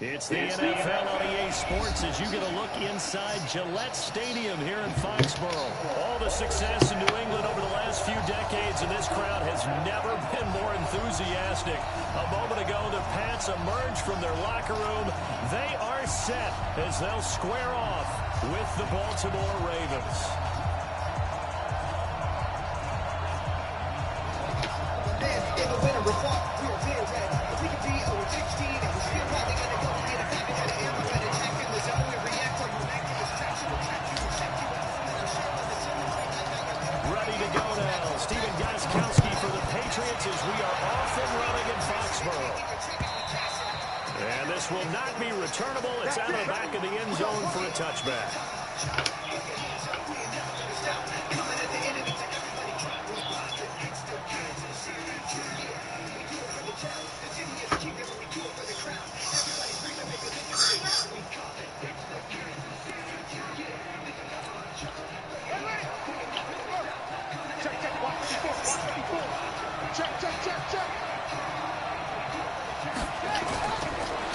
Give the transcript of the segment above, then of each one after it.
It's the NFL on EA Sports as you get a look inside Gillette Stadium here in Foxborough. All the success in New England over the last few decades, and this crowd has never been more enthusiastic. A moment ago, the Pats emerged from their locker room. They are set as they'll square off with the Baltimore Ravens. As we are off and running in Foxborough. And this will not be returnable. It's out of the back of the end zone for a touchback.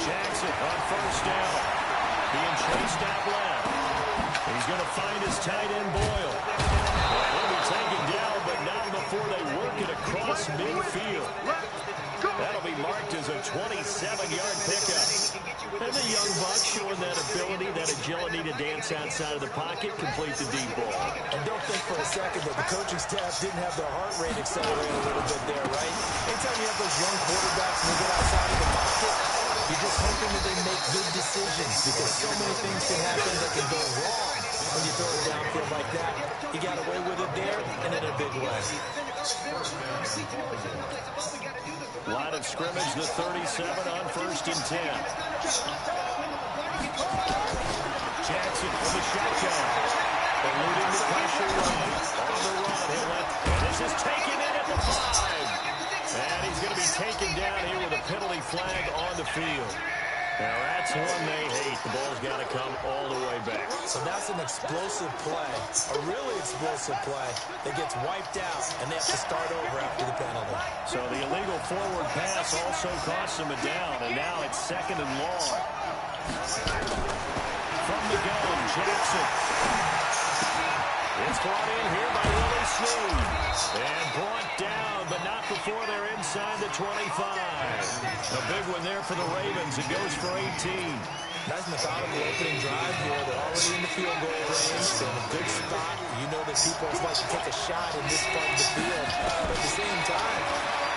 Jackson on first down. Being chased out left. He's going to find his tight end Boyle. He'll be taken down, but not before they work it across midfield. That'll be marked as a 27-yard pickup. And the young buck showing that ability, that agility to dance outside of the pocket, complete the deep ball. And don't think for a second that the coaching staff didn't have their heart rate accelerate a little bit there, right? Anytime you have those young quarterbacks and they get outside of the pocket, you're just hoping that they make good decisions because so many things can happen that can go wrong when you throw it downfield like that. He got away with it there and in a big way. Line of scrimmage, the 37 on 1st and 10. Jackson from the shotgun. Eluding the pressure right. On the run, he'll let, and this is taken in at the 5. And he's going to be taken down here with a penalty flag on the field. Now that's one they hate. The ball's got to come all the way back. So that's an explosive play, a really explosive play that gets wiped out, and they have to start over after the penalty. So the illegal forward pass also costs them a down, and now it's 2nd and long. From the gun, Jackson. It's brought in here by Willie Snead. And brought down, but not before they're inside the 25. A big one there for the Ravens. It goes for 18. Nice methodical opening drive here. They're already in the field goal range. They're in a good spot. You know that people always like to take a shot in this part of the field. But at the same time,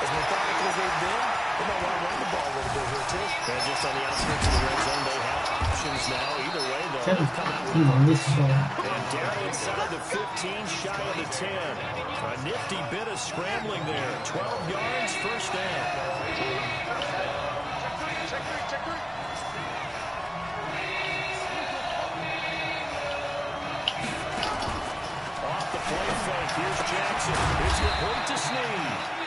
as methodical as they've been, they might want to run the ball a little bit here, too. And just on the outskirts of the red zone, they have options now. Either way, they'll come out with and down inside the 15, shy of the 10. A nifty bit of scrambling there. 12 yards, first down. Off the play fake, here's Jackson. It's complete to Snead.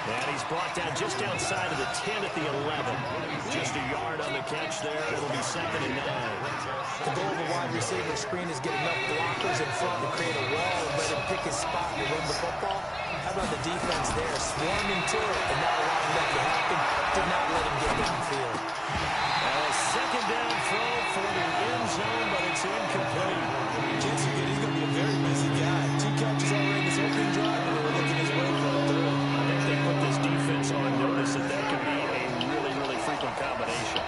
And he's brought down just outside of the 10 at the 11. Just a yard on the catch there. It'll be 2nd and 9. The goal of a wide receiver screen is get enough blockers in front to create a wall and let him pick his spot to run the football. How about the defense there? Swarming to it and not allowing that to happen. Did not let him get downfield. A 2nd down throw for the end zone, but it's incomplete. Jason Good, he's going to be a very busy guy. 2 catches already in this opening drive, and we're looking his way through. I think they put this defense on notice that could be a really, really frequent combination.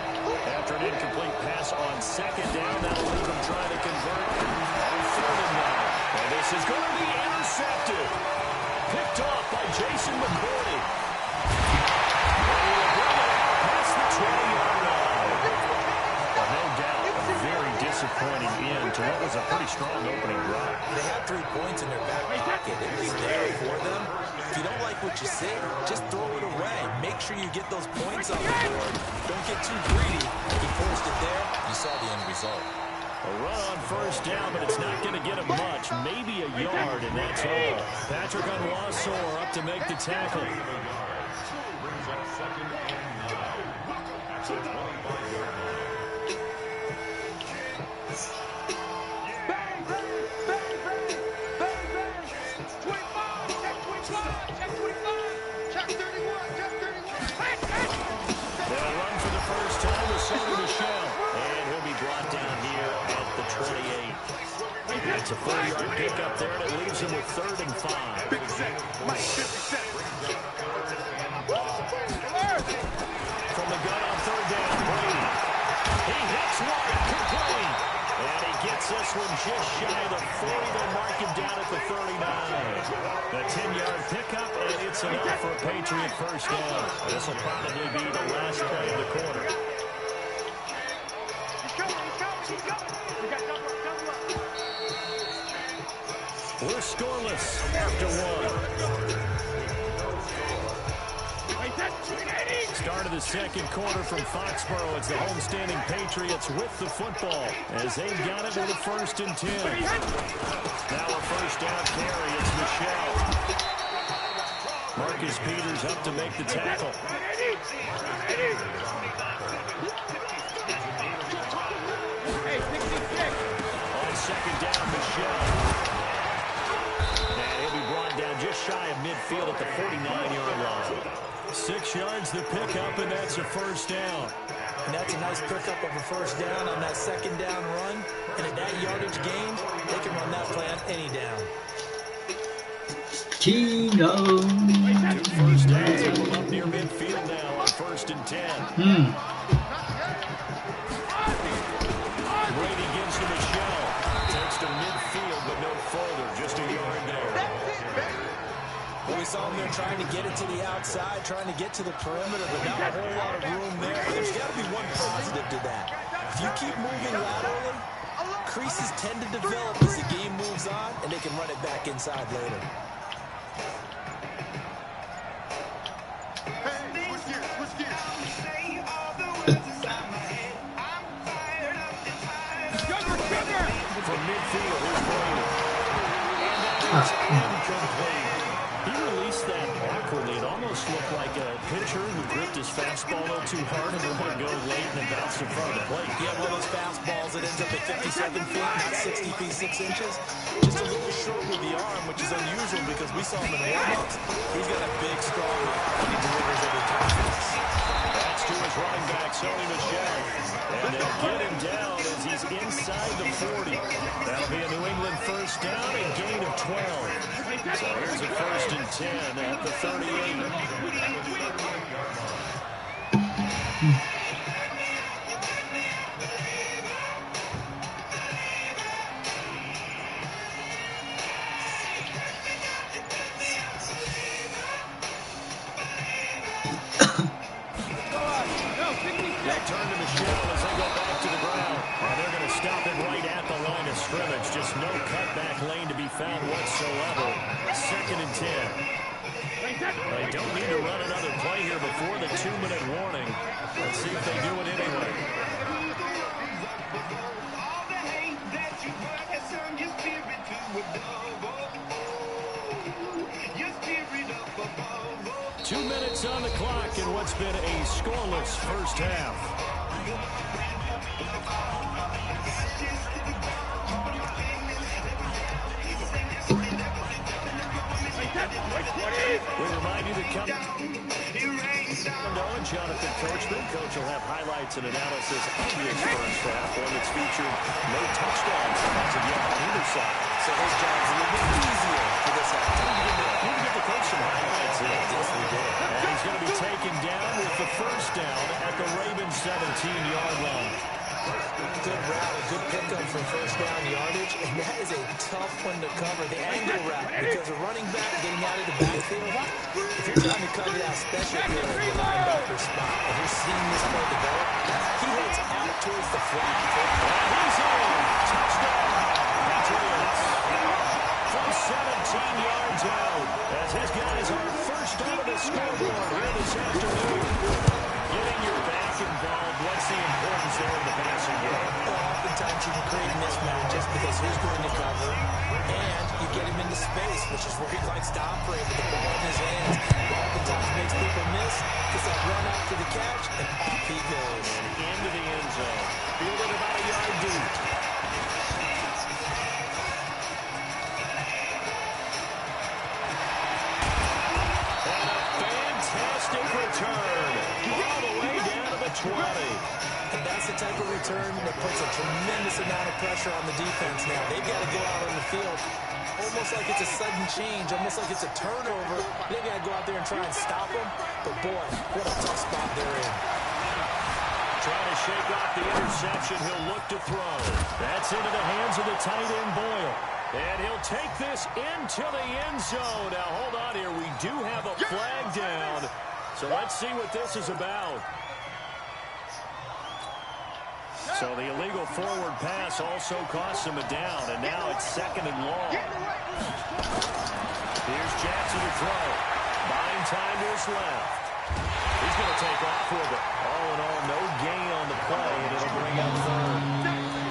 After an incomplete pass on 2nd down, that'll leave them trying to convert on 3rd and 9. And this is going to be intercepted. Picked off by Jason McCourty. And he will bring it past the 20-yard line. Well, no doubt, a very disappointing end to what was a pretty strong opening drive. They had 3 points in their back pocket. It was there for them. If you don't like what you see, just throw it away. Make sure you get those points on the board. Don't get too greedy. He forced it there. You saw the end result. A run on first down, but it's not going to get him much. Maybe a yard, and that's all. Patrick Onwuasor up to make the tackle. They'll run for the first time with Sony Michel. It's a 4-yard pickup there, and it leaves him with 3rd and 5. From the gun on 3rd down, Brady. He hits one, complete. And he gets this one just shy of the 40. They'll mark him down at the 39. The 10-yard pickup, and it's enough for a Patriot first down. This will probably be the last play of the quarter. We're scoreless after 1. Start of the second quarter from Foxborough. It's the homestanding Patriots with the football as they've got it with a 1st and 10. Now a first down carry. It's Michelle. Marcus Peters up to make the tackle. On 2nd down, Michelle. And he'll be brought down just shy of midfield at the 49-yard line. 6 yards the pickup, and that's a first down. And that's a nice pickup of a first down on that 2nd down run. And at that yardage gain, they can run that play on any down. Kino. 2 first downs and we're up near midfield now on 1st and 10. Brady gives to Michelle. Takes to midfield, but no further. Just a yard there. Well, we saw him there trying to get it to the outside, trying to get to the perimeter, but not a whole lot of room there. There's got to be one positive to that. If you keep moving laterally, creases tend to develop as the game moves on, and they can run it back inside later. From midfield, here's Brady. And that is incomplete. He released that awkwardly. It almost looked like a pitcher who gripped his fastball a little too hard and let it go late and then bounced in front of the plate. Yeah, one of those fastballs that ends up at 57 feet, not 60 feet, 6 inches. Just a little short with the arm, which is unusual because we saw him in warm-ups. He's got a big, strong arm, and he delivers every time for us. That's to his running back, Sony Michel. And they'll get him down as he's inside the 40. That'll be a New England first down and gain of 12. So here's a 1st and 10 at the 38. They turn to Michelle as they go back to the ground. And they're going to stop it right at the line of scrimmage. Just no cutback lane to be found whatsoever. 2nd and 10. They don't need to run another play here before the 2-minute warning. Let's see if they do it anyway. Two minutes on the clock in what's been a scoreless first half. We remind you to come on Jonathan Coachman. Coach will have highlights and analysis of this first half, one that's featured no touchdowns as of yet on either side. So his job's a little bit easier for this half. You can get the coach some highlights in. Yes, we did. And he's going to be taken down with the first down at the Ravens 17-yard line. Good route, a good pickup for first down yardage, and that is a tough one to cover, the angle route, because a running back getting out of the backfield, if you're trying to cut it out, especially if you're in the linebacker spot, and you're seeing this play develop, he heads out towards the flat. He's in. Touchdown. Patriots. From 17 yards out, as his guys are first on the scoreboard here this afternoon. Getting your back involved, what's the importance there in the passing game? Well, oftentimes you can create mismatches because who's going to cover, and you get him into space, which is where he likes to operate with the ball in his hands. Oftentimes makes people miss, gets that run out for the catch, and off he goes. And into the end zone. Fielded about a yard deep. And a fantastic return. All the way down to the 20. And that's the type of return that puts a tremendous amount of pressure on the defense now. They've got to go out on the field almost like it's a sudden change, almost like it's a turnover. They've got to go out there and try and stop them. But, boy, what a tough spot they're in. Trying to shake off the interception. He'll look to throw. That's into the hands of the tight end, Boyle. And he'll take this into the end zone. Now, hold on here. We do have a flag down. So let's see what this is about. So the illegal forward pass also costs him a down, and now it's 2nd and long. Here's Jackson to throw. Buying time to his left. He's going to take off with it. All in all, no gain on the play, and it'll bring up 3rd.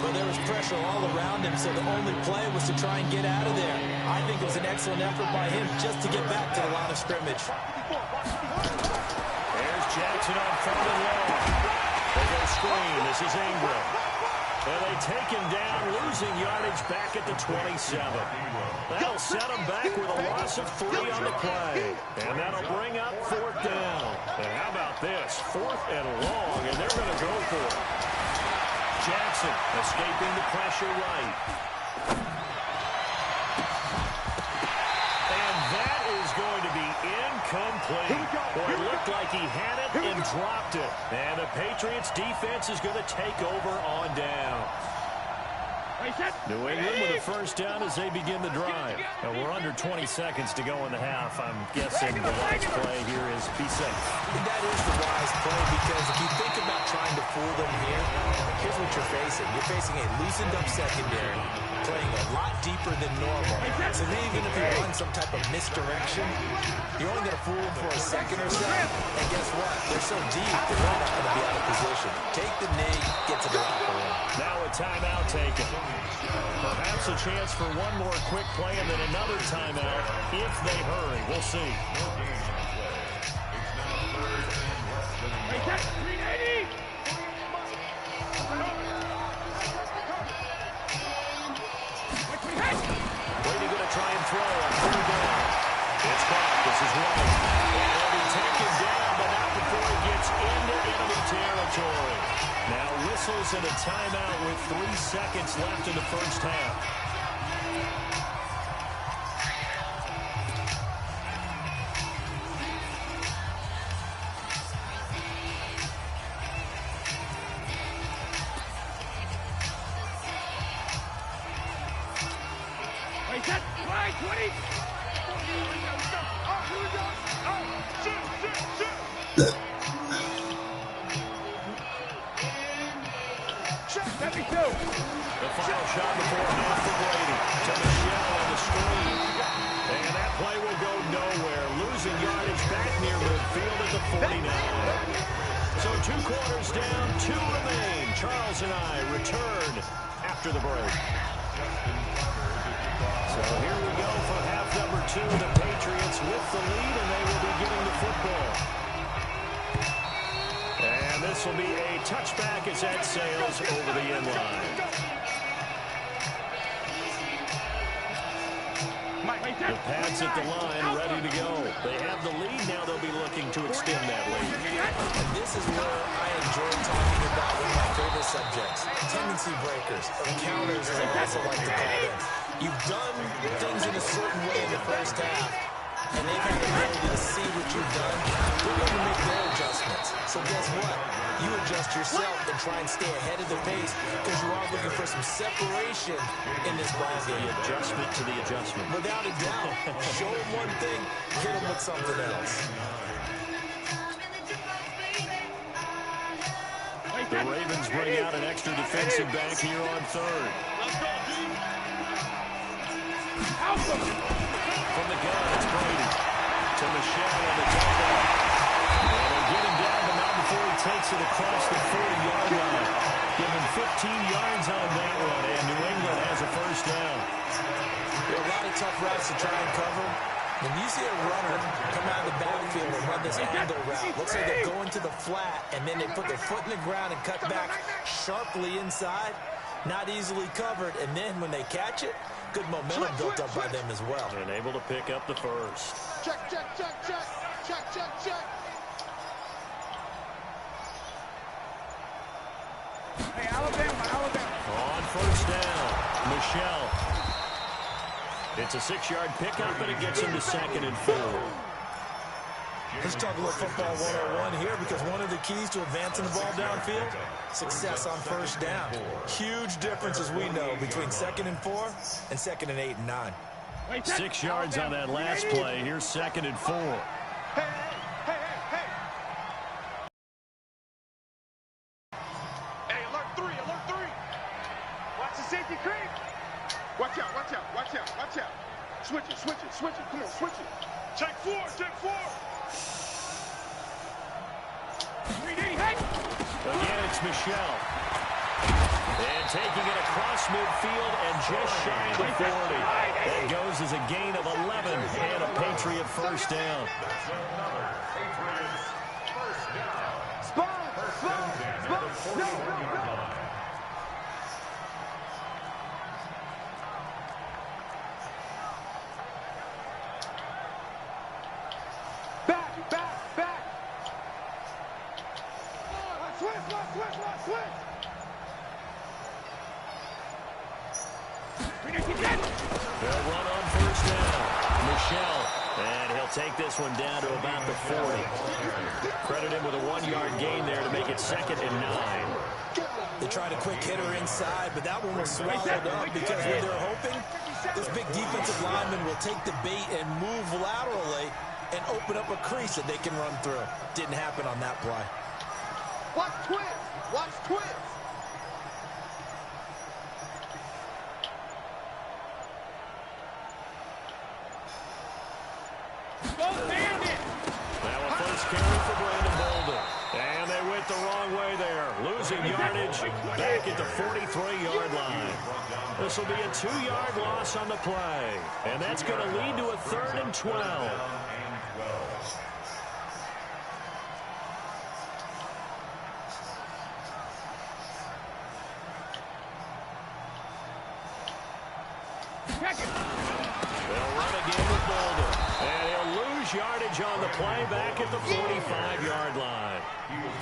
Well, there was pressure all around him, so the only play was to try and get out of there. I think it was an excellent effort by him just to get back to the line of scrimmage. There's Jackson on 3rd and long. They go screen. This is Ingram. And they take him down, losing yardage back at the 27. That'll set him back with a loss of 3 on the play. And that'll bring up 4th down. And how about this? 4th and long, and they're going to go for it. Jackson escaping the pressure right. And that is going to be incomplete. Boy, it looked like he had it and dropped it. And the Patriots defense is going to take over on down. New England with a 1st down as they begin the drive. And we're under 20 seconds to go in the half. I'm guessing the wise play here is be safe. That is the wise play, because if you think about trying to fool them here, here's what you're facing. You're facing a loosened up secondary, playing a lot deeper than normal. So even if you run some type of misdirection, you're only going to fool them for a second or so. And guess what? They're so deep, they're really not going to be out of position. Take the knee, get to the locker room. Now a timeout taken. Perhaps a chance for one more quick play and then another timeout if they hurry. We'll see. Brady going to try and throw on 3rd down. It's caught. This is White. And he'll be taken down, but not before he gets into enemy territory. Now whistles and a timeout with 3 seconds left in the 1st half. The final shot before half for Brady. To Michelle on the screen. And that play will go nowhere. Losing yardage back near midfield at the 49. So 2 quarters down, 2 remain. Charles and I return after the break. So here we go for half number 2. The Patriots with the lead, and they will be getting the football. And this will be a touchback as that sails over the end line. The Pats at the line, ready to go. They have the lead. Now they'll be looking to extend that lead. And this is where I enjoy talking about one of my favorite subjects, tendency breakers, or counters, as I also like to call them. You've done things in a certain way in the 1st half, and they've had the ability to see what you've done. They're going to make their adjustments. So guess what? You adjust yourself and try and stay ahead of the pace, because you are looking for some separation in this ball game. The adjustment to the adjustment. Without a doubt. Show them one thing, hit them with something else. The Ravens bring out an extra defensive back here on 3rd. From the gun, it's Brady. To Michelle on the double. And they'll get him down, but not before he takes it across the 40-yard line. Give him 15 yards on that one, and New England has a 1st down. There are a lot of tough routes to try and cover. When you see a runner come out of the backfield and run this angle route, looks like they're going to the flat, and then they put their foot in the ground and cut back sharply inside. Not easily covered, and then when they catch it, good momentum built up by them as well. And able to pick up the 1st. Check, check, check, check. Check, check, check. Hey, Alabama. On first down, Michelle. It's a 6-yard pickup, and it gets him to 2nd and 4. Let's talk a little football 101 here, because one of the keys to advancing the ball downfield, success on first down. Huge difference, as we know, between 2nd and 4 and 2nd and 8 and 9. 6 yards on that last play. Here's 2nd and 4. Hey. Hey, alert 3. Watch the safety creep. Watch out. Switch it. Come on, switch it. Check 4. Again, it's Michelle. And taking it across midfield and just shy of the 40. That goes as a gain of 11 and a Patriot first down. Spot. No. Back. Switch. They'll run on first down. Michelle. And he'll take this one down to about the 40. Credit him with a 1-yard gain there to make it 2nd and 9. They tried a quick hitter inside, but that one was swallowed up, because what they're hoping, this big defensive lineman will take the bait and move laterally and open up a crease that they can run through. Didn't happen on that play. Watch twist. Now a first carry for Brandon Bolden. And they went the wrong way there. Losing yardage back at the 43-yard line. This will be a 2-yard loss on the play. And that's going to lead to a 3rd and 12. They'll run again with Bolden. And he'll lose yardage on the play back at the 45-yard line.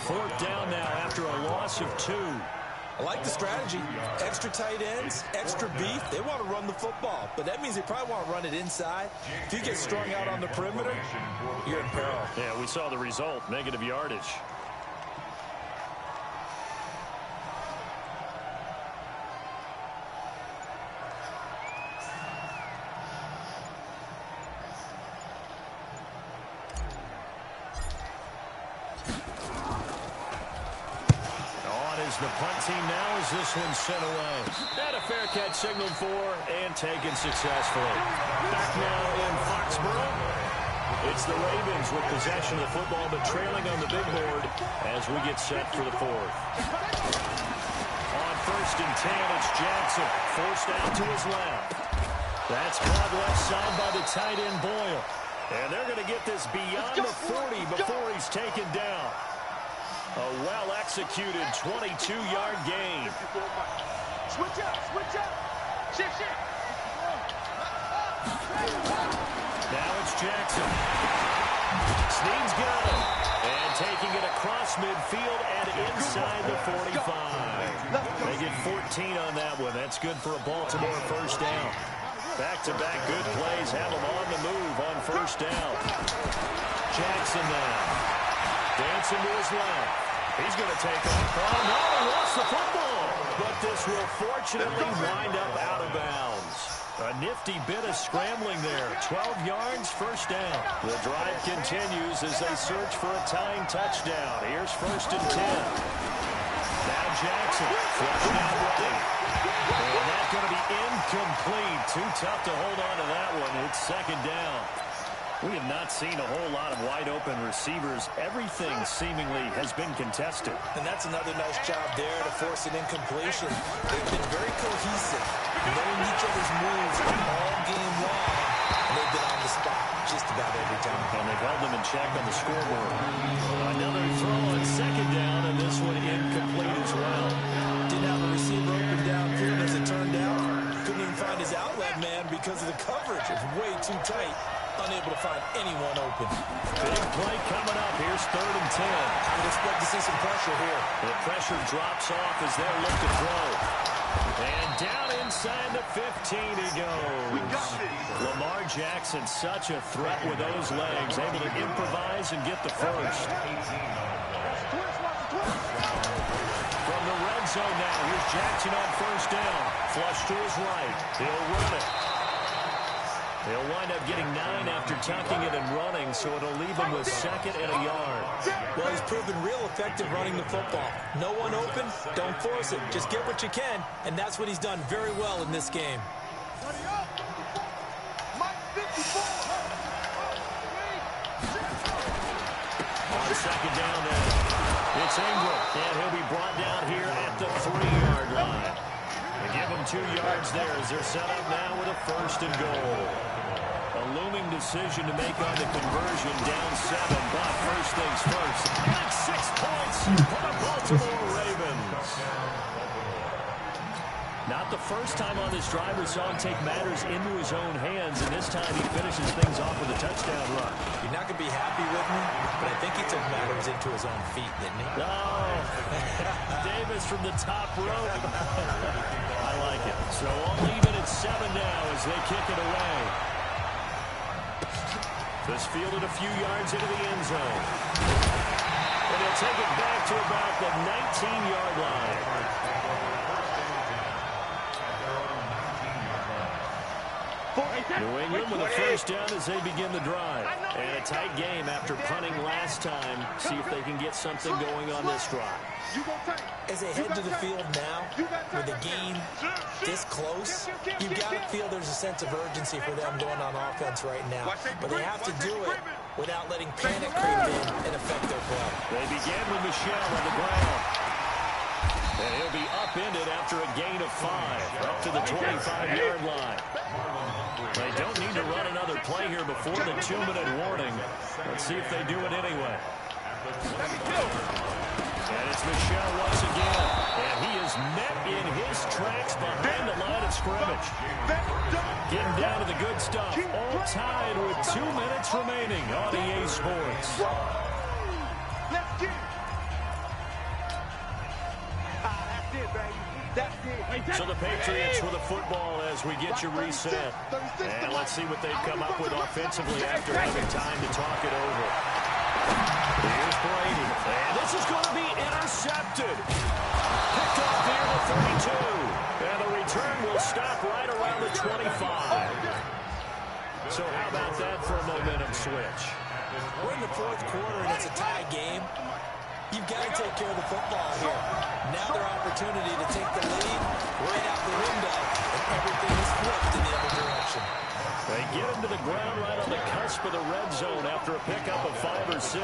4th down now after a loss of 2. I like the strategy. Extra tight ends, extra beef. They want to run the football, but that means they probably want to run it inside. If you get strung out on the perimeter, you're in peril. Yeah, we saw the result, negative yardage. The punt team now as this one's sent away. And a fair catch signaled for and taken successfully. Back now in Foxborough. It's the Ravens with possession of the football, but trailing on the big board as we get set for the 4th. On 1st and 10, it's Jackson. Forced out to his left. That's caught left side by the tight end Boyle. And they're going to get this beyond the 40 before he's taken down. A well-executed 22-yard gain. Switch up. Shift. Now it's Jackson. Snead's got him. And taking it across midfield and inside the 45. They get 14 on that one. That's good for a Baltimore first down. Back-to-back good plays have them on the move on first down. Jackson now. Dancing to his left. He's going to take off. Oh, no, he lost the football. But this will fortunately wind up out of bounds. A nifty bit of scrambling there. 12 yards, first down. The drive continues as they search for a tying touchdown. Here's 1st and 10. Now Jackson, flushed out right. And that's going to be incomplete. Too tough to hold on to that one. It's 2nd down. We have not seen a whole lot of wide-open receivers. Everything seemingly has been contested. And that's another nice job there to force an incompletion. They've been very cohesive, knowing each other's moves all game long, and they've been on the spot just about every time. And they've held them in check on the scoreboard. Another throw on 2nd down, and this one incomplete as well. Didn't have a receiver open downfield as it turned out. Couldn't even find his outlet man because of the coverage. It's way too tight. unable to find anyone open. Big play coming up. Here's 3rd and 10. I would expect to see some pressure here. The pressure drops off as they look to throw. And down inside the 15 he goes. Lamar Jackson, such a threat with those legs, able to improvise and get the first. From the red zone now, here's Jackson on 1st down. Flush to his right. He'll run it. He'll wind up getting 9 after tucking it and running, so it'll leave him with 2nd and a yard. Well, he's proven real effective running the football. No one open, don't force it. Just get what you can, and that's what he's done very well in this game. On 2nd down then, it's Ingram, and he'll be brought down here at the 3-yard line. They give him 2 yards there as they're set up now with a 1st and goal. A looming decision to make on the conversion, down 7, but first things first. And 6 points for the Baltimore Ravens. Not the first time on this drive we saw him take matters into his own hands, and this time he finishes things off with a touchdown run. You're not going to be happy with me, but I think he took matters into his own feet, didn't he? Oh, Davis from the top rope. I like it. So all even at 7 now as they kick it away. This fielded a few yards into the end zone. And he'll take it back to about the 19-yard line. New England with a 1st down as they begin the drive. And a tight game after punting last time. See if they can get something going on this drive. As they head to the field now, with the game this close, you've got to feel there's a sense of urgency for them going on offense right now. But they have to do it without letting panic creep in and affect their play. They begin with Michel on the ground. And he'll be upended after a gain of 5, up to the 25-yard line. They don't need to run another play here before the 2-minute warning. Let's see if they do it anyway. And it's Michel once again. And he is met in his tracks behind the line of scrimmage. Getting down to the good stuff. All tied with 2 minutes remaining on EA Sports. Let's get it. That's it, baby. That's it. So the Patriots with a football as we get you reset. And let's see what they've come up with offensively after having time to talk it over. Here's Brady. And this is going to be intercepted. Picked off near the 32. And the return will stop right around the 25. So how about that for a momentum switch? We're in the 4th quarter and it's a tie game. You've got to take care of the football here. Now their opportunity to take the lead right out the window, and everything is flipped in the other direction. They get him to the ground right on the cusp of the red zone after a pickup of 5 or 6.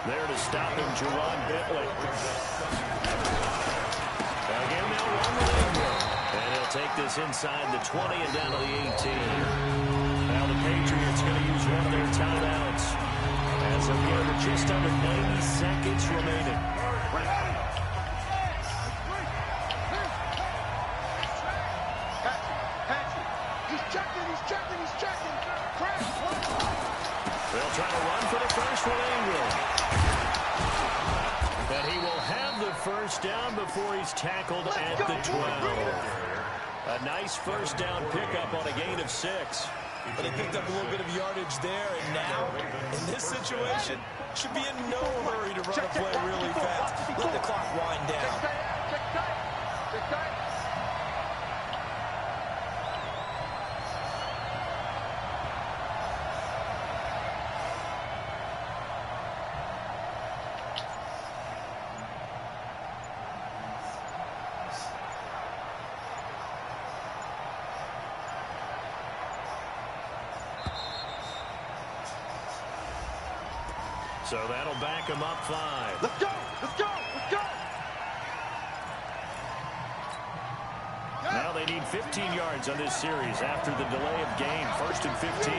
There to stop him, Jerron Bentley. Again, now run with Ingram. And he'll take this inside the 20 and down to the 18. Now the Patriots going to use one of their timeouts. As of here, with just under 90 seconds remaining. He's checking. They'll try to run for the first one, Ingram. But he will have the 1st down before he's tackled at the 12. A nice 1st down pickup on a gain of 6. But he picked up a little bit of yardage there, and now, in this situation, should be in no hurry to run a play really fast. Let the clock wind down. So that'll back him up 5. Let's go. Now they need 15 yards on this series after the delay of game. 1st and 15.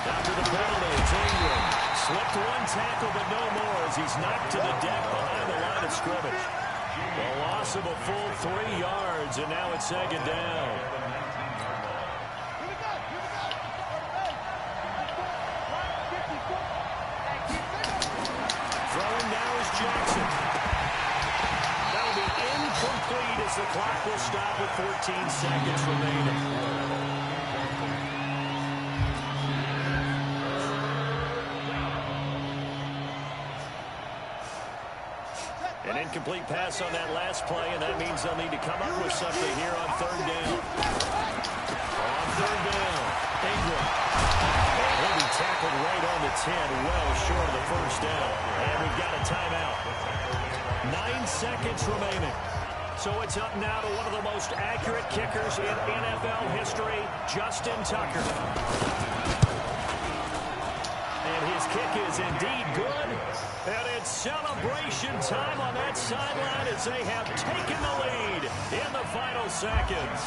After the penalty, it's Ingram. Slipped one tackle, but no more as he's knocked to the deck behind the line of scrimmage. A loss of a full 3 yards, and now it's 2nd down. Jackson. That'll be incomplete as the clock will stop with 14 seconds remaining. An incomplete pass on that last play, and that means they'll need to come up with something here on third down. On third down, Ingram. And he'll be tackled right on the 10, well short of the first down. And we've got a timeout. 9 seconds remaining. So it's up now to one of the most accurate kickers in NFL history, Justin Tucker. And his kick is indeed good. And it's celebration time on that sideline as they have taken the lead in the final seconds.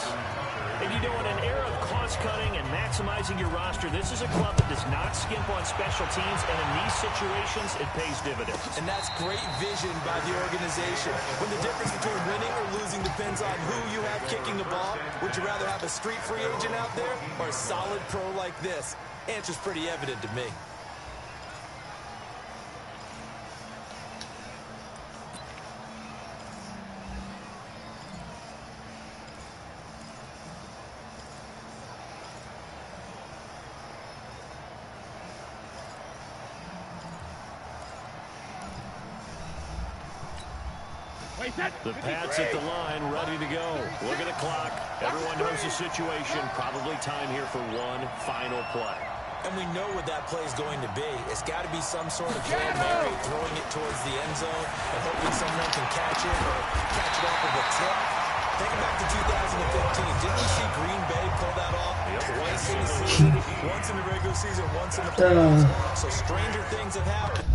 And you know, in an era of cost-cutting and maximizing your roster, this is a club that does not skimp on special teams, and in these situations, it pays dividends. And that's great vision by the organization. When the difference between winning or losing depends on who you have kicking the ball, would you rather have a street free agent out there or a solid pro like this? Answer's pretty evident to me. The Pats at the line, ready to go. Look at the clock. Everyone knows the situation. Probably time here for one final play. And we know what that play is going to be. It's got to be some sort of Hail Mary, throwing it towards the end zone and hoping someone can catch it or catch it off of a tip. Thinking back to 2015, didn't we see Green Bay pull that off twice in the season? Once in the regular season, once in the playoffs. So stranger things have happened.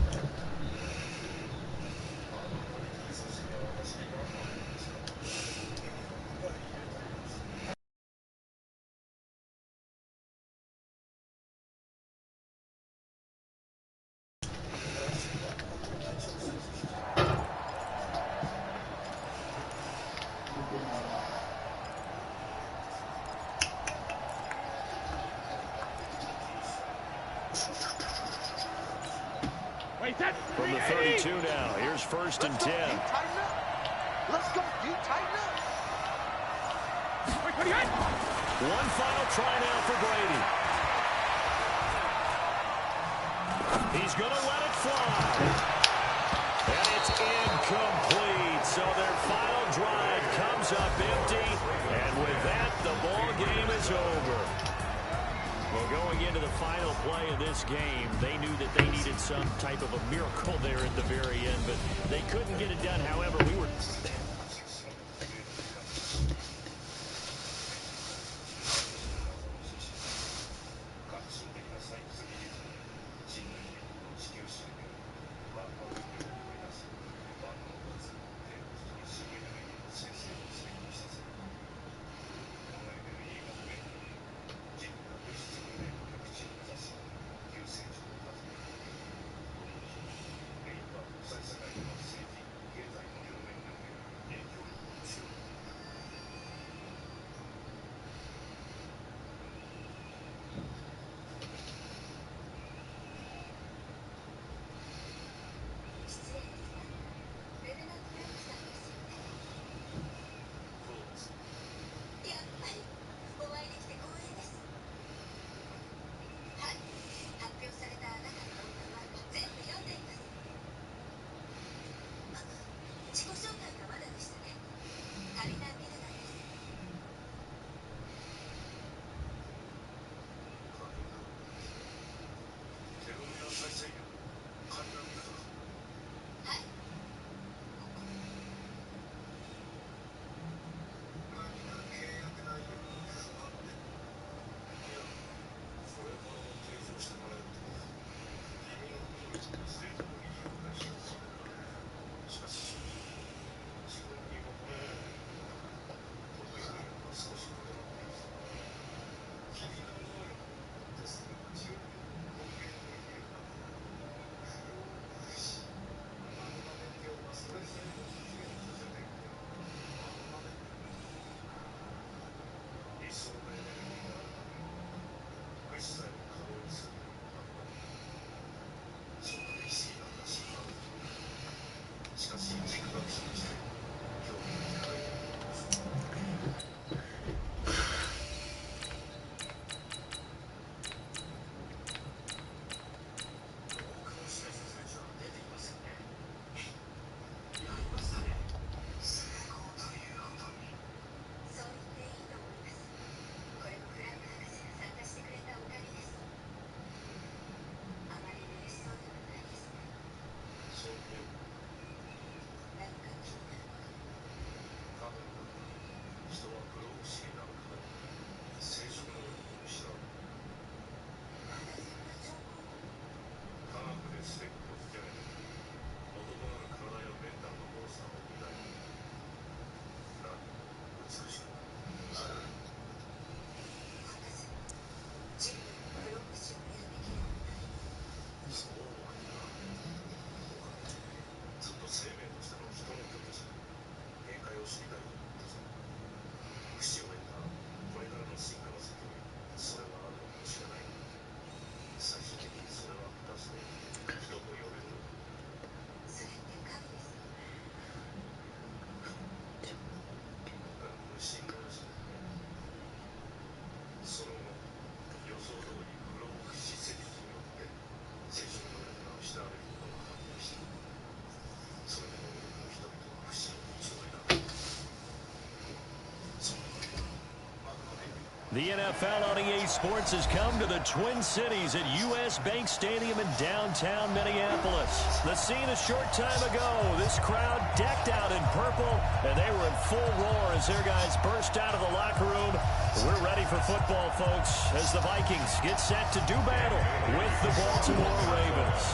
From the 32 now, here's 1st and 10. Let's go, you tighten up. One final try now for Brady. He's going to let it fly. And it's incomplete. So their final drive comes up empty. And with that, the ball game is over. Well, going into the final play of this game, they knew that they needed some type of a miracle there at the very end, but they couldn't get it done. However, we were... The NFL on EA Sports has come to the Twin Cities at U.S. Bank Stadium in downtown Minneapolis. The scene a short time ago, this crowd decked out in purple, and they were in full roar as their guys burst out of the locker room. We're ready for football, folks, as the Vikings get set to do battle with the Baltimore Ravens.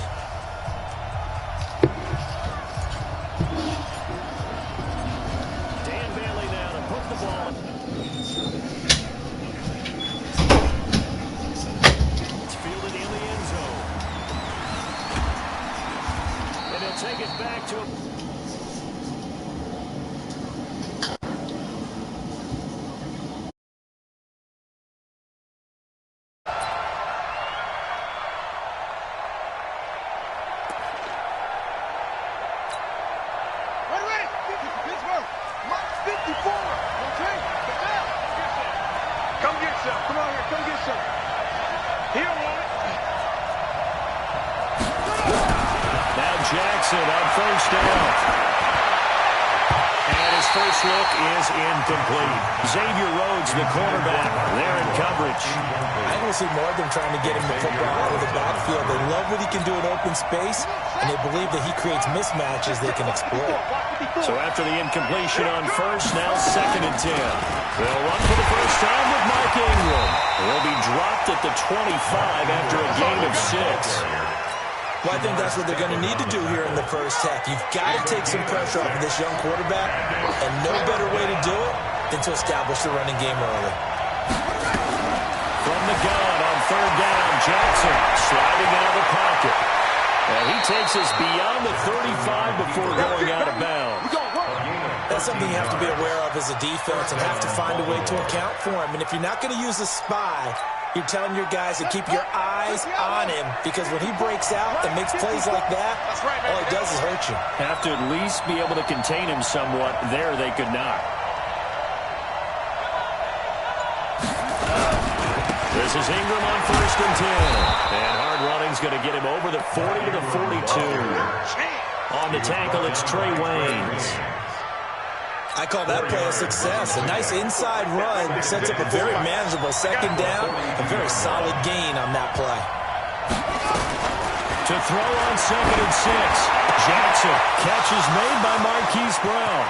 Dan Bailey now to put the ball in. Take it back to him. Ready? Pittsburgh. Mark 54. Okay? Come get some. Come on here. Come get some. He don't want it. Now Jackson on first down. And his first look is incomplete. Xavier Rhodes, the cornerback, there in coverage. I don't see more than trying to get him the football out of the backfield. They love what he can do in open space, and they believe that he creates mismatches they can exploit. So after the incompletion on first, now 2nd and 10. They'll run for the first time with Mark Ingram. He'll be dropped at the 25 after a gain of 6. Well, I think that's what they're going to need to do here in the first half. You've got to take some pressure off of this young quarterback, and no better way to do it than to establish the running game early. From the gun on 3rd down, Jackson sliding out of the pocket. And he takes us beyond the 35 before going out of bounds. That's something you have to be aware of as a defense and have to find a way to account for him. And if you're not going to use a spy, you're telling your guys to keep your eyes on him, because when he breaks out and makes plays like that, all he does is hurt you. Have to at least be able to contain him somewhat. There they could not. This is Ingram on 1st and 10. And hard running's going to get him over the 40 to the 42. On the tackle, it's Trey Waynes. I call that play a success. A nice inside run sets up a very manageable 2nd down. A very solid gain on that play. To throw on 2nd and 6. Jackson. Catch is made by Marquise Brown.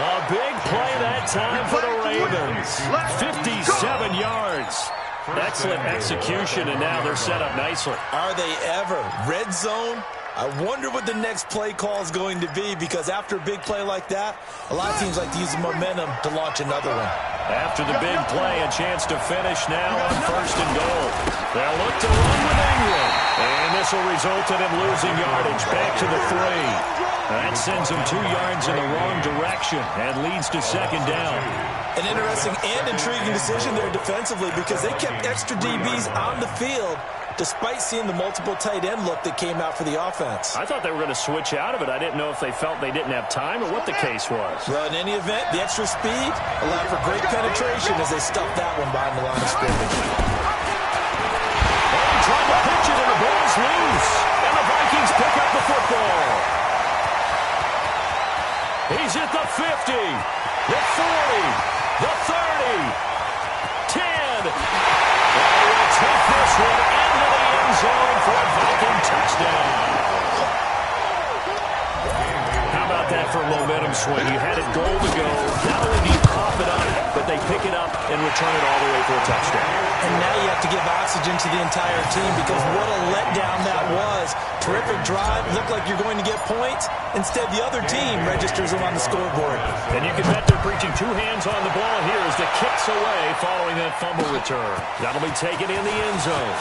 A big play that time for the Ravens. 57 yards. Excellent execution, and now they're set up nicely. Are they ever? Red zone? I wonder what the next play call is going to be, because after a big play like that, a lot of teams like to use the momentum to launch another one. After the big play, a chance to finish now on 1st and goal. They'll look to run with Ingram. And this will result in him losing yardage back to the 3. That sends him 2 yards in the wrong direction and leads to 2nd down. An interesting and intriguing decision there defensively, because they kept extra DBs on the field despite seeing the multiple tight end look that came out for the offense. I thought they were going to switch out of it. I didn't know if they felt they didn't have time or what the case was. Well, in any event, the extra speed allowed for great penetration as they stuffed that one behind the line of scrimmage. And trying to pitch it, and the ball's loose. And the Vikings pick up the football. He's at the 50, the 40, the 30, 10. And we'll take this one into the end zone for a Viking touchdown. How about that for a momentum swing? You had it goal to go. Not only do you cough it up, but they pick it up and return it all the way for a touchdown. And now you have to give oxygen to the entire team, because what a letdown that was. Terrific drive. Looked like you're going to get points. Instead, the other team registers them on the scoreboard. And you can bet they're preaching 2 hands on the ball here as the kick's away following that fumble return. That'll be taken in the end zone.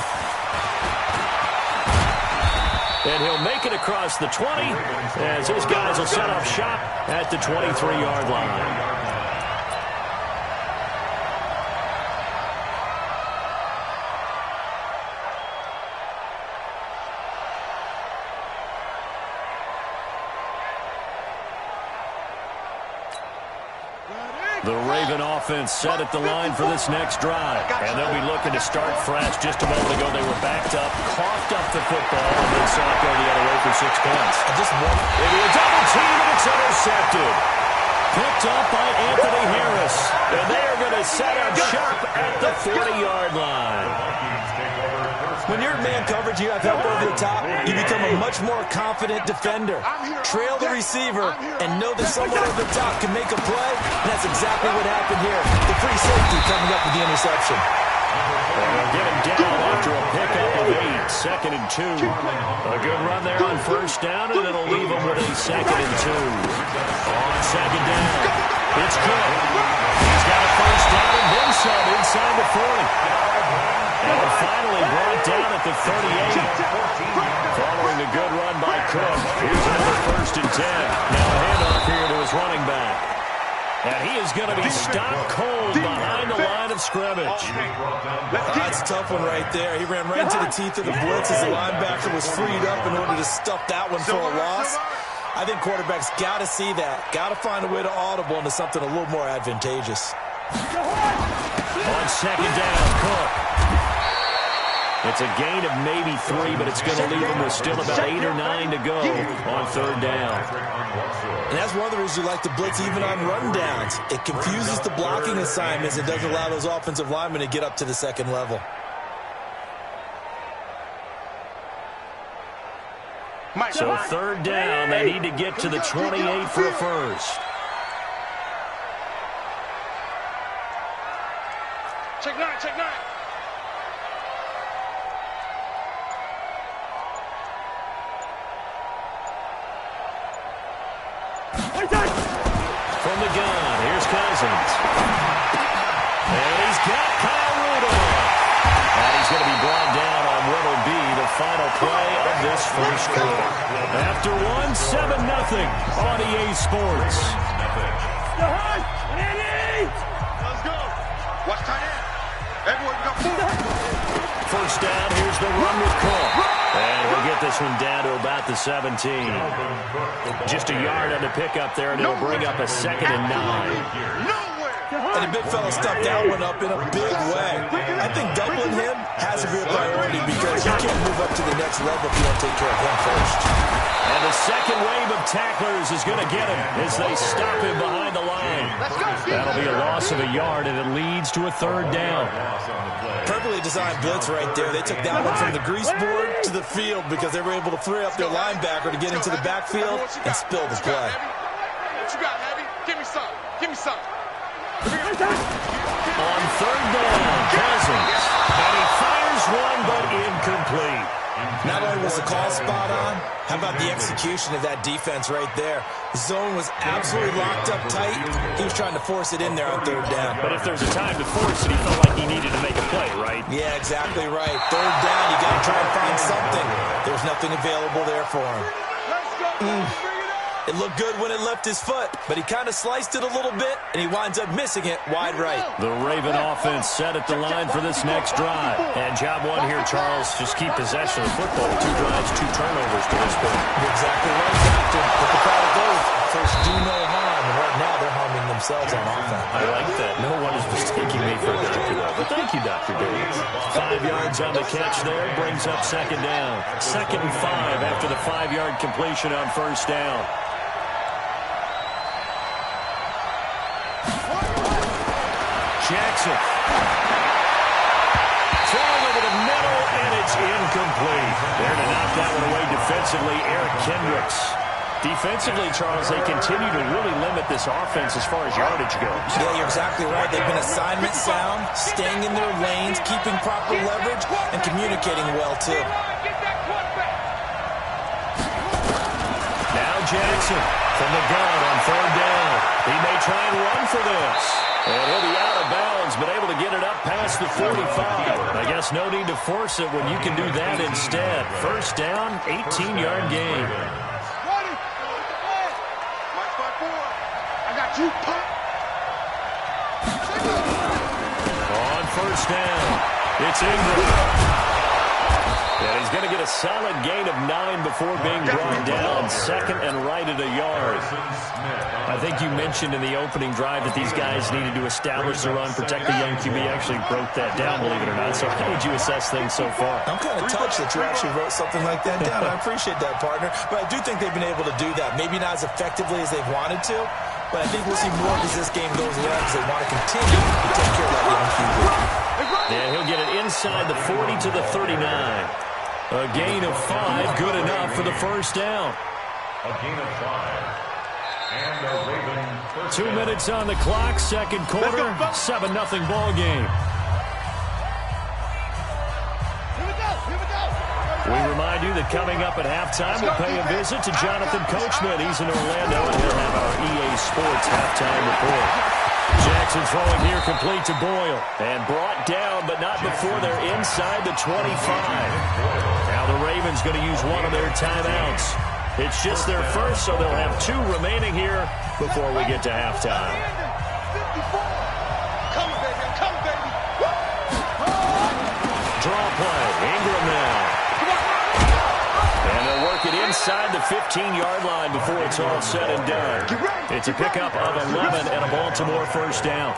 And he'll make it across the 20 as his guys will set up shop at the 23-yard line. The Raven offense set at the line for this next drive. And they'll be looking to start fresh. Just a moment ago, they were backed up, coughed up the football, and then saw it go the other way for 6 points. I just wonder. Maybe a double team, and it's intercepted. picked up by Anthony Harris. And they are going to set up shop at the 40-yard line. When you're in man coverage, you have help over the top, you become a much more confident defender. Trail the receiver and know that someone over the top can make a play. And that's exactly what happened here. The free safety coming up with the interception. They'll get him down after a pickup of 8, 2nd and 2. A good run there on first down, and it'll leave him with a 2nd and 2. On 2nd down, it's Cook. He's got a first down and then some inside the 40. And finally brought down at the 38. Following a good run by Cook. Here's another 1st and 10. Now a handoff here to his running back. And he is going to be stopped cold behind the line of scrimmage. That's a tough one right there. He ran right into the teeth of the blitz as the linebacker was freed up in order to stuff that one for a loss. I think quarterbacks got to see that. Got to find a way to audible into something a little more advantageous. On 2nd down, Cook. It's a gain of maybe 3, but it's going to leave him with still about 8 or 9 to go on 3rd down. And that's one of the reasons you like to blitz even on run downs. It confuses the blocking assignments. It doesn't allow those offensive linemen to get up to the 2nd level. So 3rd down, they need to get to the 28 for a first. Check 9, check 9. From the gun, here's Cousins. And he's got Kyle Rudolph. And he's going to be brought down on what will be the final play of this first quarter. After 1-7-0 on EA Sports. Let's go. Watch tight end. Everyone got 4. First down, here's the run with Cook. And we'll get this one down to about the 17. Just a yard on the pickup there, and it'll bring up a 2nd and 9. And the big fella stuffed that one up in a big way. I think doubling him has to be a priority because you can't move up to the next level if you don't take care of him first. And the second wave of tacklers is going to get him as they stop him behind the line. That'll be a loss of a yard, and it leads to a 3rd down. Perfectly designed blitz right there. They took that one from the grease board to the field because they were able to free up their linebacker to get into the backfield and spill the play. What you got, Heavy? Give me some. Give me some. On 3rd down, Cousins. And he fires one, but incomplete. Not only was the call spot on, how about the execution of that defense right there? The zone was absolutely locked up tight. He was trying to force it in there on 3rd down. But if there's a time to force it, he felt like he needed to make a play, right? Yeah, exactly right. 3rd down, you got to try and find something. There was nothing available there for him. It looked good when it left his foot, but he kind of sliced it a little bit, and he winds up missing it wide right. The Raven offense set at the line for this next drive. And job 1 here, Charles, just keep possession of the football. 2 drives, 2 turnovers to this point. You're exactly right, Doctor. But the product goes, first do no harm, and right now they're harming themselves on offense. I like that. No one is mistaking me for a doctor, though. But thank you, Dr. Davis. 5 yards on the catch there, brings up 2nd down. 2nd and 5 after the 5-yard completion on first down. Jackson. Thrown over the middle, and it's incomplete. There to knock that one away defensively, Eric Kendricks. Defensively, Charles, they continue to really limit this offense as far as yardage goes. Yeah, you're exactly right. They've been assignment sound, staying in their lanes, keeping proper leverage, and communicating well, too. Now Jackson from the gun on 3rd down. He may try and run for this. And he'll be out of bounds, but able to get it up past the 45. I guess no need to force it when you can do that instead. First down, 18-yard gain. I got you, pop. On first down, it's Ingram. And he's going to get a solid gain of 9 before being brought down. 2nd and right at a yard. I think you mentioned in the opening drive that these guys needed to establish the run, protect the young QB. Actually broke that down, believe it or not. So how would you assess things so far? I'm kind of touched that you actually wrote something like that down. I appreciate that, partner. But I do think they've been able to do that. Maybe not as effectively as they've wanted to, but I think we'll see more as this game goes along because they want to continue to take care of that young QB. And he'll get it inside the 40 to the 39. A gain of 5, good enough for the first down. A gain of 5. And the Ravens 2 minutes on the clock, second quarter, 7-0 ball game. We remind you that coming up at halftime, we'll pay a visit to Jonathan Coachman. He's in Orlando, and he'll have our EA Sports halftime report. Jackson throwing here complete to Boyle. And brought down, but not before they're inside the 25. Now the Ravens going to use one of their timeouts. It's just their first, so they'll have 2 remaining here before we get to halftime. Come on, baby. Come, baby. Draw play. Ingram now. And they'll work it inside the 15-yard line before it's all said and done. It's a pickup of 11 and a Baltimore first down.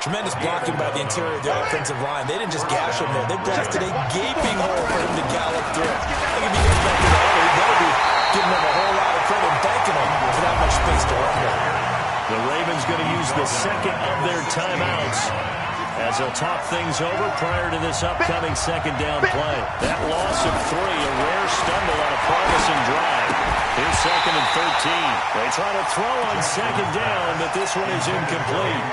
Tremendous blocking by the interior of the offensive line. They didn't just gash him there. They blasted a gaping hole for him to gallop through. I think if he goes back to the hole, he better be giving them a whole lot of credit and thanking them for that much space to run there. The Ravens going to use the second of their timeouts as they'll talk things over prior to this upcoming second down play. That loss of 3, a rare stumble on a promising drive. Here's second and 13. They try to throw on second down, but this one is incomplete.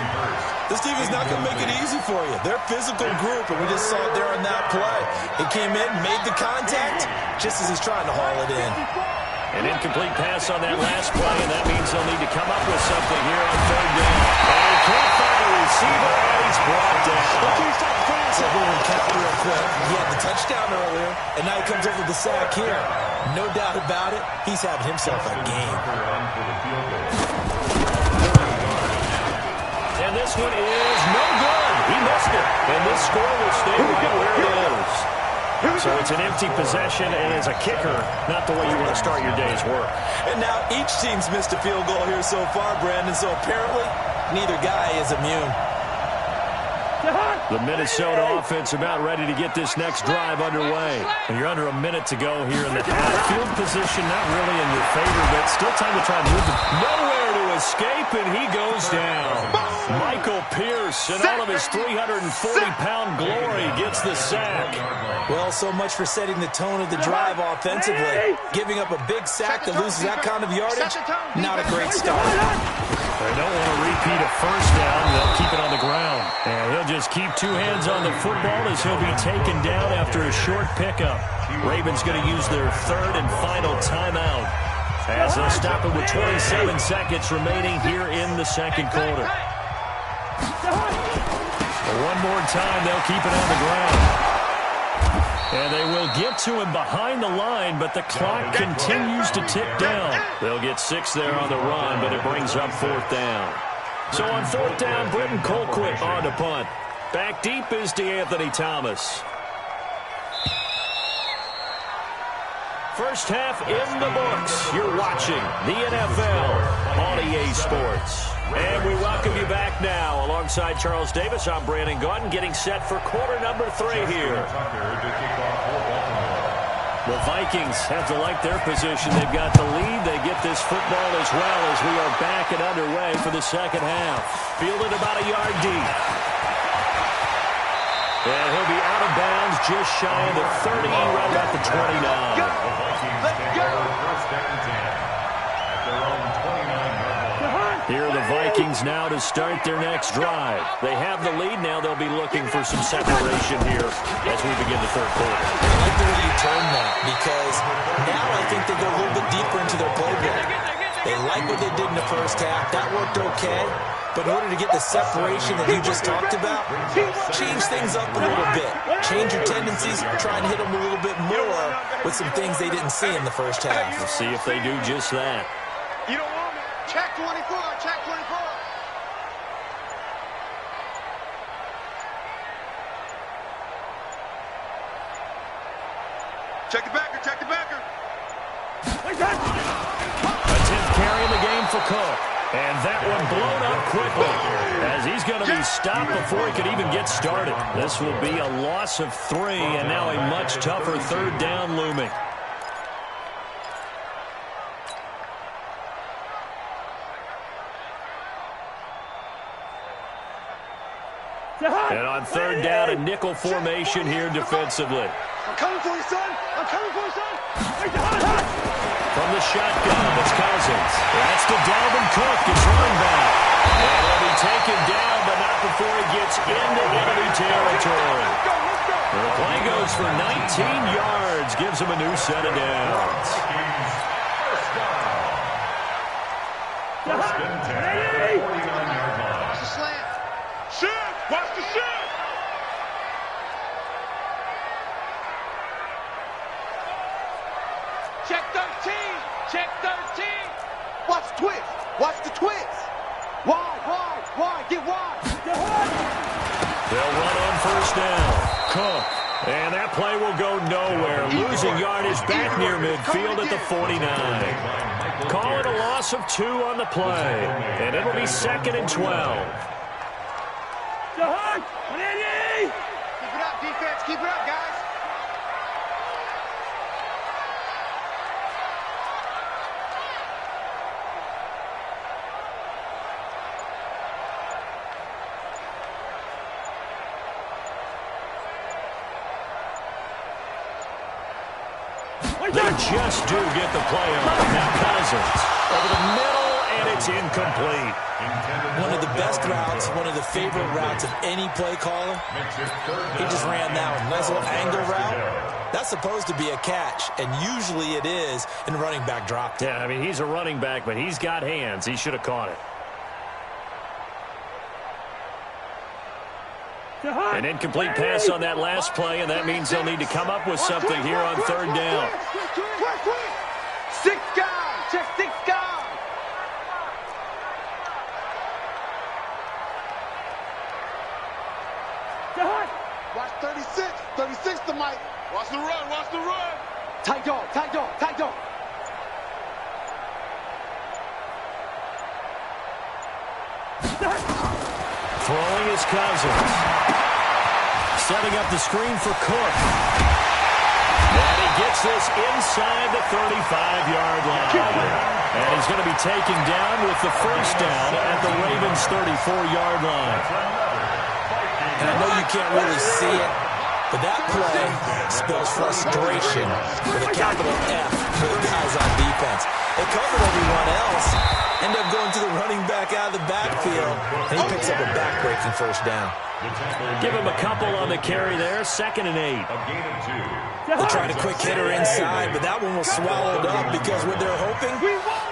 This team is not going to make it easy for you. They're a physical group, and we just saw it there on that play. It came in, made the contact, just as he's trying to haul it in. An incomplete pass on that last play, and that means they'll need to come up with something here on third down. And he can't find a receiver, and he's brought down. So we'll count real quick. He had the touchdown earlier, and now he comes over the sack here. No doubt about it, he's having himself a game. And this one is no good. He missed it. And this score will stay right where it is. So it's an empty possession, and as a kicker, not the way you want to start your day's work. And now each team's missed a field goal here so far, Brandon, so apparently neither guy is immune. The Minnesota offense about ready to get this next drive underway. And you're under a minute to go here in the half. Field position not really in your favor, but still time to try to move it. Nowhere to escape, and he goes down. Michael Pierce, in all of his 340-pound glory, gets the sack. Well, so much for setting the tone of the drive offensively. Giving up a big sack that loses that kind of yardage, not a great start. They don't want to repeat a first down. They'll keep it on the ground. And he'll just keep 2 hands on the football as he'll be taken down after a short pickup. Ravens going to use their third and final timeout as they'll stop it with 27 seconds remaining here in the second quarter. One more time, they'll keep it on the ground. And they will get to him behind the line, but the clock continues to tick down. They'll get 6 there on the run, but it brings up 4th down. So on 4th down, Britton Colquitt on the punt. Back deep is DeAnthony Thomas. First half in the books. You're watching the NFL on EA Sports. And we welcome you back now. Alongside Charles Davis, I'm Brandon Gaudin, getting set for quarter number 3 here. The Vikings have to like their position. They've got the lead. They get this football as well as we are back and underway for the second half. Fielded about a yard deep. And he'll be out of bounds just shy of the 30, right about the 29. Here are the Vikings now to start their next drive. They have the lead now. They'll be looking for some separation here as we begin the third quarter. I like the way you turn that because now I think they go a little bit deeper into their playbook. They like what they did in the first half. That worked okay. But in order to get the separation that you just talked about, change things up a little bit. Change your tendencies, try and hit them a little bit more with some things they didn't see in the first half. We'll see if they do just that. You don't want me. Check 24. Check 24. Check the backer. Check the backer. A 10th carry in the game for Cook. And that one blown up quickly as he's going to be stopped before he could even get started. This will be a loss of 3 and now a much tougher third down looming. third down and nickel formation here defensively. I'm coming for you, son. I'm coming for you, son. From the shotgun, it's Cousins. That's to Dalvin Cook, his running back. And he'll be taken down, but not before he gets into enemy territory. The play goes for 19 yards, gives him a new set of downs. First and 10, 49-yard line. Watch the slant. Shift. Watch the shift. Check 13. Check 13. Watch the twist. Watch the twist. Wide. Get wide. They'll run on first down. Cook. And that play will go nowhere. Losing yardage back near midfield at the 49. Call it a loss of 2 on the play. And it'll be 2nd and 12. Keep it up, defense. Keep it up, guys. They just do get the play on. Now Cousins over the middle, and it's incomplete. One of the best routes, one of the favorite routes of any play caller. He just ran that one. Nice little angle route. That's supposed to be a catch, and usually it is, and the running back dropped it. Yeah, I mean, he's a running back, but he's got hands. He should have caught it. An incomplete pass on that last play, and that means they'll need to come up with something here on third down. 6 guys. Check 6 guys. Watch 36. 36 to Mike. Watch the run. Watch the run. Tight dog. Throwing is Cousins. Setting up the screen for Cook. And he gets this inside the 35-yard line. And he's going to be taken down with the first down at the Ravens' 34-yard line. And I know you can't really see it, but that play spells frustration with a capital F for the guys on defense. They covered everyone else, end up going to the running back out of the backfield, and he picks up a back-breaking first down. Give him a couple on the carry there, 2nd and 8. They tried a quick hitter inside, but that one was swallowed up because what they're hoping,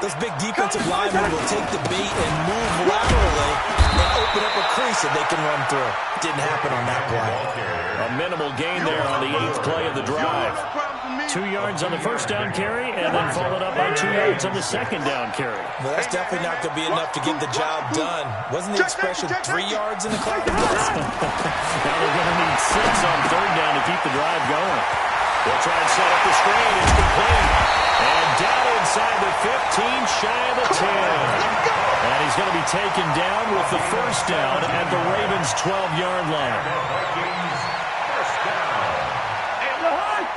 those big defensive linemen will take the beat and move laterally and open up a crease that they can run through. Didn't happen on that play. A minimal gain there on the 8th play of the drive. 2 yards on the first down carry, and then followed up by 2 yards on the second down carry. Well, that's definitely not going to be enough to get the job done. Wasn't the expression 3 yards in the cloud? Now they're going to need 6 on third down to keep the drive going. They'll try and set up the screen. It's complete. And down inside the 15, shy of the 10. And he's going to be taken down with the first down at the Ravens' 12-yard line.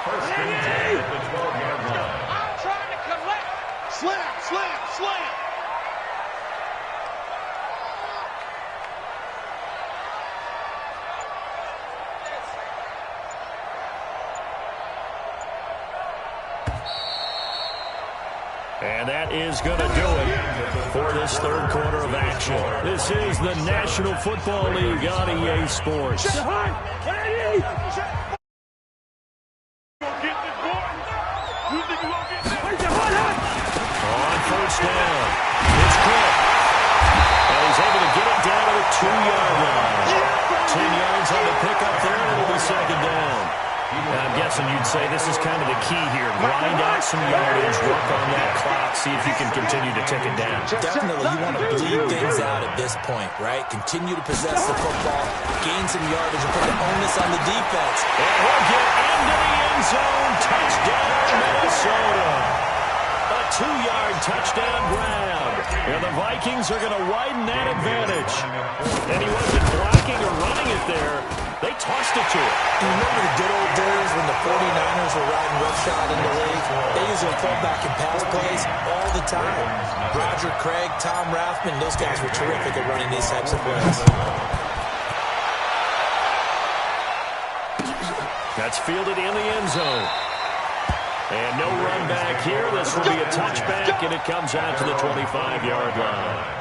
First and 10 at the 12-yard line. I'm trying to collect. Slam. And that is going to do it for this third quarter of action. This is the National Football League on EA Sports. On first down, it's Cook. And he's able to get it down to the 2-yard line. 10 yards on the pickup there, and it'll be second down. I'm guessing you'd say this is kind of the key here. Grind out some yardage, work on that clock, see if you can continue to tick it down. Definitely, you want to bleed things out at this point, right? Continue to possess the football, gain some yardage, and put the onus on the defense. And he'll get into the end zone. Touchdown, Minnesota. A 2-yard touchdown grab. And the Vikings are going to widen that advantage. And he wasn't blocking or running it there. They tossed it to him. You remember the good old days when the 49ers were riding roughshod in the league? They used to fall back and pass plays all the time. Roger Craig, Tom Rathman, those guys were terrific at running these types of plays. That's fielded in the end zone. And no run back here. This will be a touchback, and it comes out to the 25-yard line.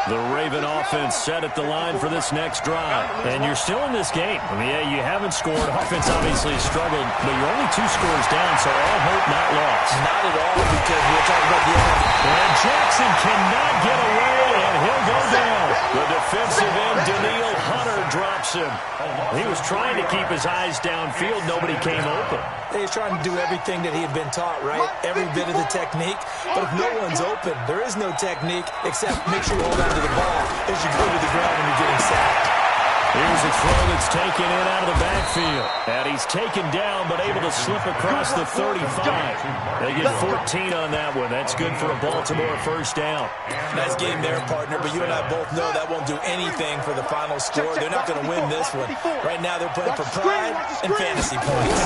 The Raven offense set at the line for this next drive. And you're still in this game. I mean, yeah, you haven't scored. Offense obviously struggled, but you're only 2 scores down, so all hope not lost. Not at all, because we're talking about the end. And Jackson cannot get away, and he'll go down. The defensive end, Daniil Hunter, drops him. He was trying to keep his eyes downfield. Nobody came open. He's trying to do everything that he had been taught, right? Every bit of the technique. But if no one's open, there is no technique except make sure you hold on to the ball as you go to the ground when you're getting sacked. Here's a throw that's taken in out of the backfield. And he's taken down, but able to slip across the 35. They get 14 on that one. That's good for a Baltimore first down. Nice game there, partner, but you and I both know that won't do anything for the final score. They're not going to win this one. Right now they're playing for pride and fantasy points.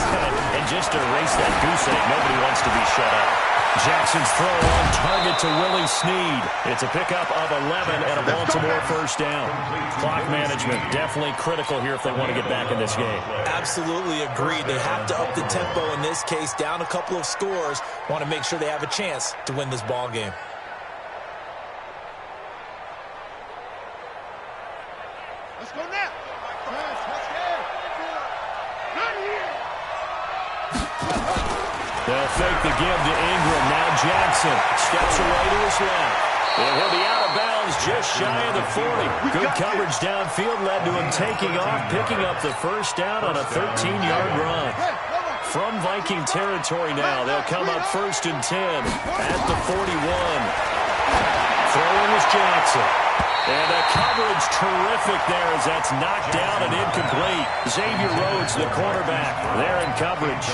And just to erase that goose egg, nobody wants to be shut out. Jackson's throw on target to Willie Snead. It's a pickup of 11 and a Baltimore first down. Clock management definitely critical here if they want to get back in this game. Absolutely agreed. They have to up the tempo in this case, down a couple of scores. Want to make sure they have a chance to win this ball game. Let's go now. They'll fake the give to Ingram. Now Jackson steps away to his left. And he'll be out of bounds just shy of the 40. Good coverage downfield led to him taking off, picking up the first down on a 13-yard run. From Viking territory now, they'll come up 1st and 10 at the 41. Throwing is Jackson. And the coverage terrific there as that's knocked down and incomplete. Xavier Rhodes, the quarterback, there in coverage.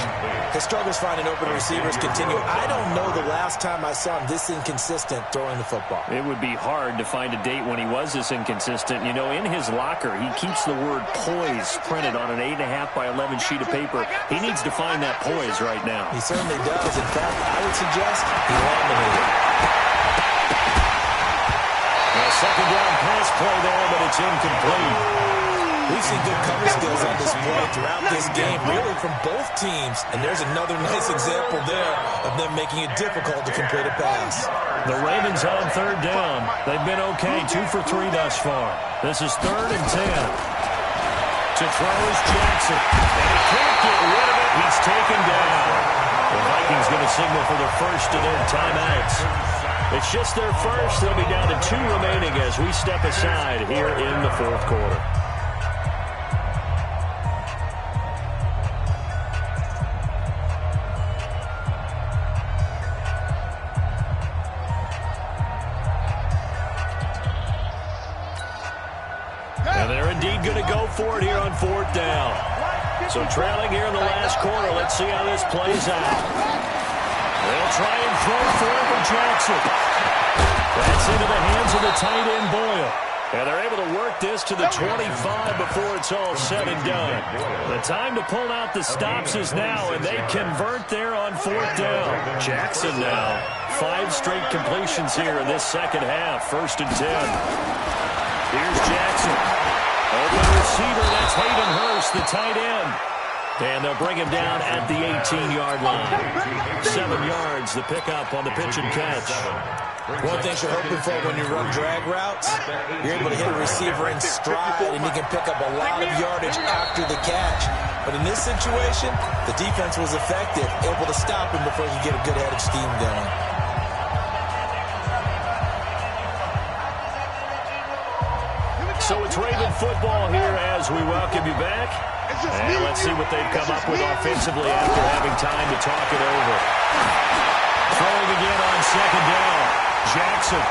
His struggles finding open receivers continue. I don't know the last time I saw him this inconsistent throwing the football. It would be hard to find a date when he was this inconsistent. You know, in his locker, he keeps the word poise printed on an 8.5 by 11 sheet of paper. He needs to find that poise right now. He certainly does. In fact, I would suggest he laminated. Second down pass play there, but it's incomplete. We've seen good cover skills on display throughout this game, really from both teams. And there's another nice example there of them making it difficult to complete a pass. The Ravens on 3rd down. They've been okay, 2 for 3 thus far. This is 3rd and 10. To throw is Jackson. And he can't get rid of it. He's taken down. The Vikings going to signal for the first of their timeouts. It's just their first. They'll be down to 2 remaining as we step aside here in the 4th quarter. And they're indeed going to go for it here on 4th down. So trailing here in the last quarter. Let's see how this plays out. They'll try and throw for it with Jackson. That's into the hands of the tight end, Boyle. And they're able to work this to the 25 before it's all said and done. The time to pull out the stops is now, and they convert there on 4th down. Jackson now. 5 straight completions here in this second half. 1st and 10. Here's Jackson. Open receiver, that's Hayden Hurst, the tight end. And they'll bring him down at the 18-yard line. 7 yards, the pickup on the pitch and catch. One thing you're hoping for when you run drag routes, you're able to hit a receiver in stride, and you can pick up a lot of yardage after the catch. But in this situation, the defense was effective, able to stop him before he could get a good head of steam going. So it's Raven football here as we welcome you back. And let's see what they've come up with offensively after having time to talk it over. Throwing again on 2nd down. Jackson